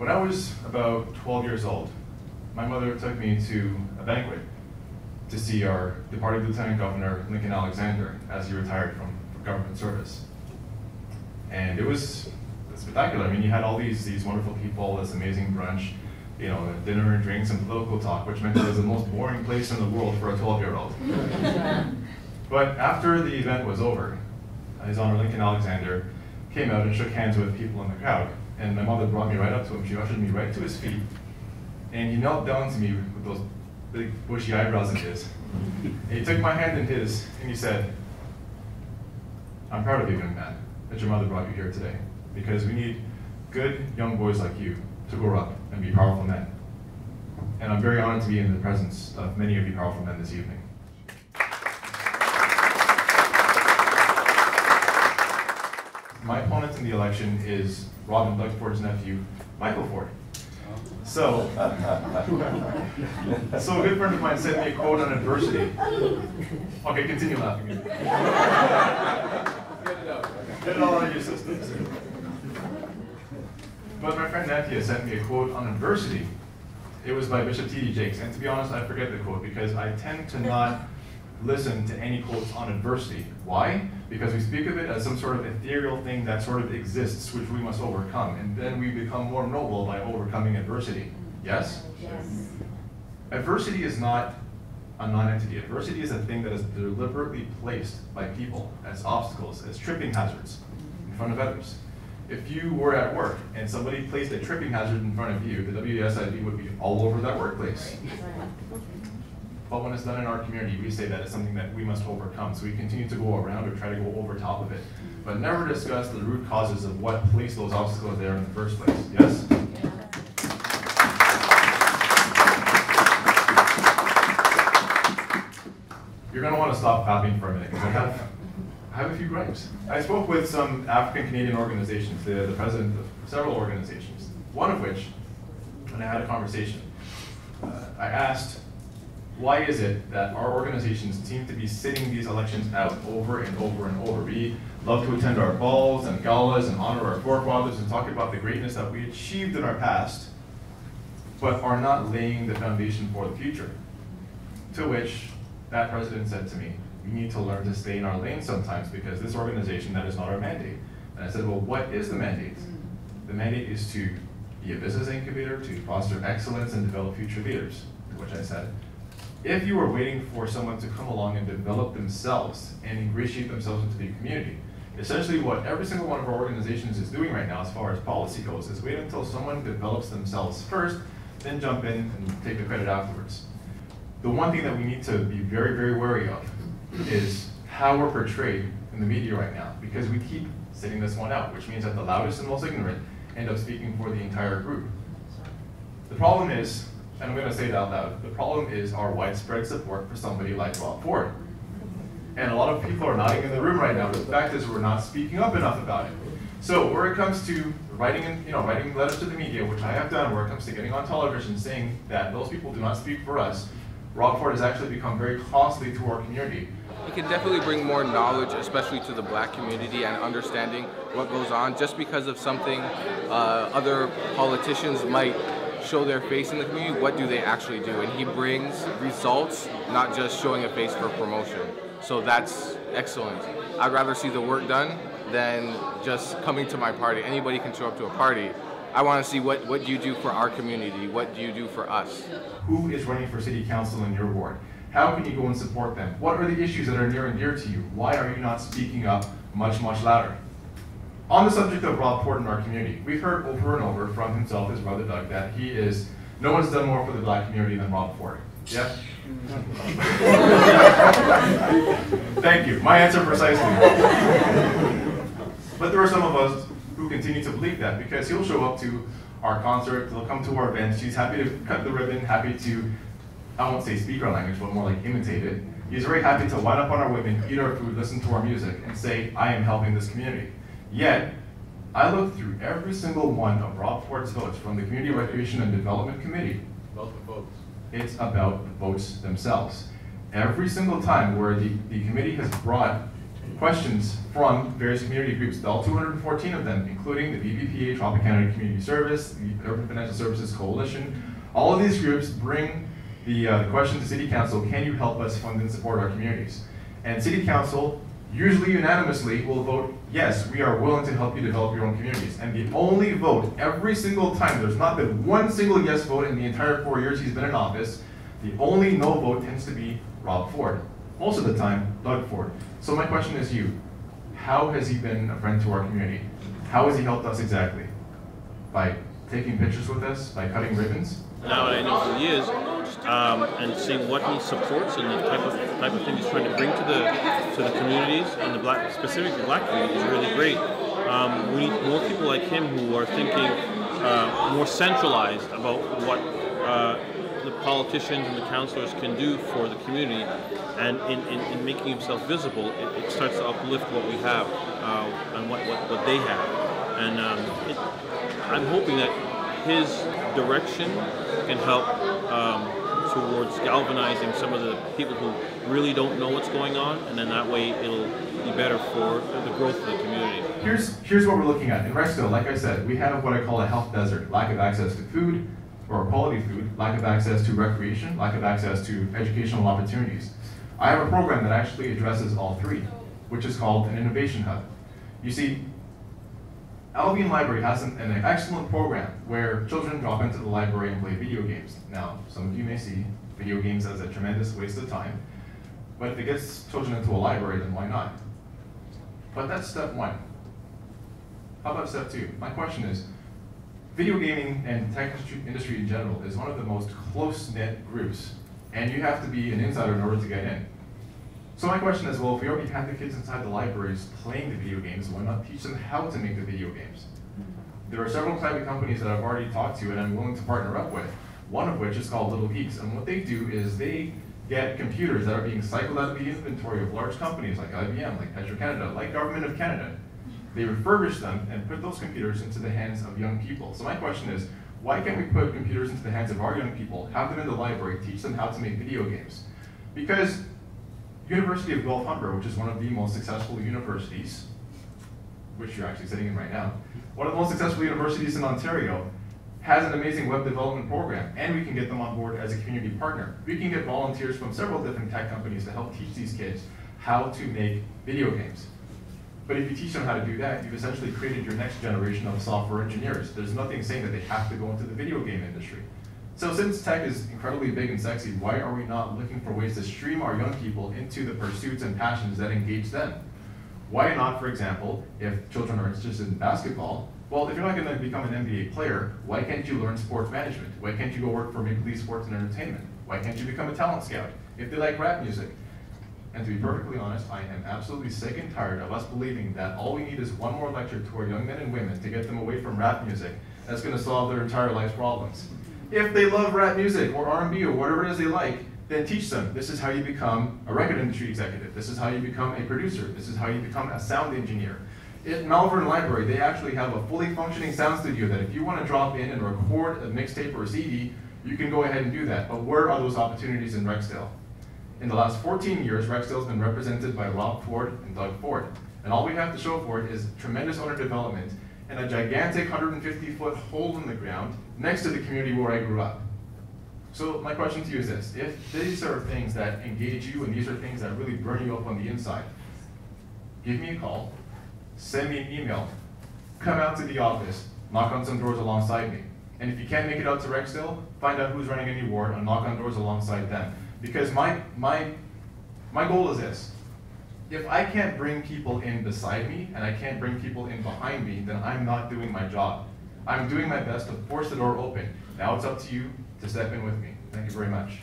When I was about 12 years old, my mother took me to a banquet to see our departed Lieutenant Governor Lincoln Alexander as he retired from government service. And it was spectacular. I mean, you had all these wonderful people, this amazing brunch, you know, dinner and drinks and political talk, which meant it was the most boring place in the world for a 12-year-old. But after the event was over, His Honor Lincoln Alexander came out and shook hands with people in the crowd. And my mother brought me right up to him. She ushered me right to his feet. And he knelt down to me with those big bushy eyebrows of his. And he took my hand in his and he said, "I'm proud of you, young man, that your mother brought you here today, because we need good young boys like you to grow up and be powerful men. And I'm very honored to be in the presence of many of you powerful men this evening." My opponent in the election is Robin Doug Ford's nephew, Michael Ford. So a good friend of mine sent me a quote on adversity. Okay, continue laughing. Get it all out of your systems. But my friend Nathia sent me a quote on adversity. It was by Bishop T.D. Jakes, and to be honest, I forget the quote because I tend to not listen to any quotes on adversity. Why? Because we speak of it as some sort of ethereal thing that sort of exists, which we must overcome, and then we become more noble by overcoming adversity. Yes? Yes. Adversity is not a non-entity. Adversity is a thing that is deliberately placed by people as obstacles, as tripping hazards in front of others. If you were at work and somebody placed a tripping hazard in front of you, the WSIB would be all over that workplace. But when it's done in our community, we say that it's something that we must overcome. So we continue to go around or try to go over top of it, but never discuss the root causes of what placed those obstacles there in the first place. Yes? You're going to want to stop clapping for a minute, because I have a few gripes. I spoke with some African Canadian organizations, the president of several organizations, one of which, when I had a conversation, I asked, why is it that our organizations seem to be sitting these elections out over and over and over? We love to attend our balls and galas and honor our forefathers and talk about the greatness that we achieved in our past, but are not laying the foundation for the future. To which that president said to me, "We need to learn to stay in our lane sometimes, because this organization, that is not our mandate." And I said, well, what is the mandate? The mandate is to be a business incubator, to foster excellence and develop future leaders. To which I said, if you are waiting for someone to come along and develop themselves and ingratiate themselves into the community, essentially what every single one of our organizations is doing right now as far as policy goes is wait until someone develops themselves first, then jump in and take the credit afterwards. The one thing that we need to be very, very wary of is how we're portrayed in the media right now, because we keep sitting this one out, which means that the loudest and most ignorant end up speaking for the entire group. The problem is, and I'm going to say it out loud, the problem is our widespread support for somebody like Rob Ford. And a lot of people are nodding in the room right now, but the fact is we're not speaking up enough about it. So where it comes to writing letters to the media, which I have done, where it comes to getting on television saying that those people do not speak for us, Rob Ford has actually become very costly to our community. It can definitely bring more knowledge, especially to the black community, and understanding what goes on. Just because of something other politicians might show their face in the community, what do they actually do? And he brings results, not just showing a face for promotion. So that's excellent. I'd rather see the work done than just coming to my party. Anybody can show up to a party. I want to see what do you do for our community? What do you do for us? Who is running for city council in your ward? How can you go and support them? What are the issues that are near and dear to you? Why are you not speaking up much, much louder? On the subject of Rob Ford in our community, we've heard over and over from himself, his brother Doug, that no one's done more for the black community than Rob Ford. Yep. Thank you. My answer precisely. But there are some of us who continue to believe that, because he'll show up to our concert, he'll come to our events, he's happy to cut the ribbon, happy to, I won't say speak our language, but more like imitate it. He's very happy to line up on our women, eat our food, listen to our music, and say, I am helping this community. Yet, I looked through every single one of Rob Ford's votes from the Community Recreation and Development Committee. About the votes. It's about the votes themselves. Every single time where the committee has brought questions from various community groups, all 214 of them, including the BBPA, Tropic Canada Community Service, the Urban Financial Services Coalition. All of these groups bring the question to City Council, can you help us fund and support our communities? And City Council, usually unanimously, will vote, yes, we are willing to help you develop your own communities. And the only vote, every single time, there's not been one single yes vote in the entire 4 years he's been in office, the only no vote tends to be Rob Ford. Most of the time, Doug Ford. So my question is you, how has he been a friend to our community? How has he helped us exactly? By taking pictures with us, by cutting ribbons? Now that I know who he is, and seeing what he supports and the type of thing he's trying to bring to the communities and the specifically black community is really great. We need more people like him who are thinking more centralized about what the politicians and the councillors can do for the community, and in making himself visible, it starts to uplift what we have and what they have. And I'm hoping that his direction can help towards galvanizing some of the people who really don't know what's going on, and then that way it'll be better for the growth of the community. Here's what we're looking at. In Rexdale, like I said, we have what I call a health desert. Lack of access to food, or quality food, lack of access to recreation, lack of access to educational opportunities. I have a program that actually addresses all three, which is called an innovation hub. You see, Albion Library has an excellent program where children drop into the library and play video games. Now, some of you may see video games as a tremendous waste of time, but if it gets children into a library, then why not? But that's step one. How about step two? My question is, video gaming and tech industry in general is one of the most close-knit groups, and you have to be an insider in order to get in. So my question is, well, if we already have the kids inside the libraries playing the video games, why not teach them how to make the video games? There are several private companies that I've already talked to and I'm willing to partner up with, one of which is called Little Geeks. And what they do is they get computers that are being cycled out of the inventory of large companies like IBM, like Petro-Canada, like Government of Canada. They refurbish them and put those computers into the hands of young people. So my question is, why can't we put computers into the hands of our young people, have them in the library, teach them how to make video games? Because University of Guelph Humber, which is one of the most successful universities, which you're actually sitting in right now, one of the most successful universities in Ontario, has an amazing web development program, and we can get them on board as a community partner. We can get volunteers from several different tech companies to help teach these kids how to make video games. But if you teach them how to do that, you've essentially created your next generation of software engineers. There's nothing saying that they have to go into the video game industry. So since tech is incredibly big and sexy, why are we not looking for ways to stream our young people into the pursuits and passions that engage them? Why not, for example, if children are interested in basketball, well, if you're not going to become an NBA player, why can't you learn sports management? Why can't you go work for Maple Leaf Sports and Entertainment? Why can't you become a talent scout if they like rap music? And to be perfectly honest, I am absolutely sick and tired of us believing that all we need is one more lecture to our young men and women to get them away from rap music that's going to solve their entire life's problems. If they love rap music or R&B or whatever it is they like, then teach them. This is how you become a record industry executive. This is how you become a producer. This is how you become a sound engineer. At Malvern Library, they actually have a fully functioning sound studio that if you want to drop in and record a mixtape or a CD, you can go ahead and do that. But where are those opportunities in Rexdale? In the last 14 years, Rexdale's been represented by Rob Ford and Doug Ford. And all we have to show for it is tremendous owner development and a gigantic 150-foot hole in the ground next to the community where I grew up. So my question to you is this: if these are things that engage you and these are things that really burn you up on the inside, give me a call, send me an email, come out to the office, knock on some doors alongside me. And if you can't make it out to Rexdale, find out who's running any ward and knock on doors alongside them. Because my goal is this: if I can't bring people in beside me and I can't bring people in behind me, then I'm not doing my job. I'm doing my best to force the door open. Now it's up to you to step in with me. Thank you very much.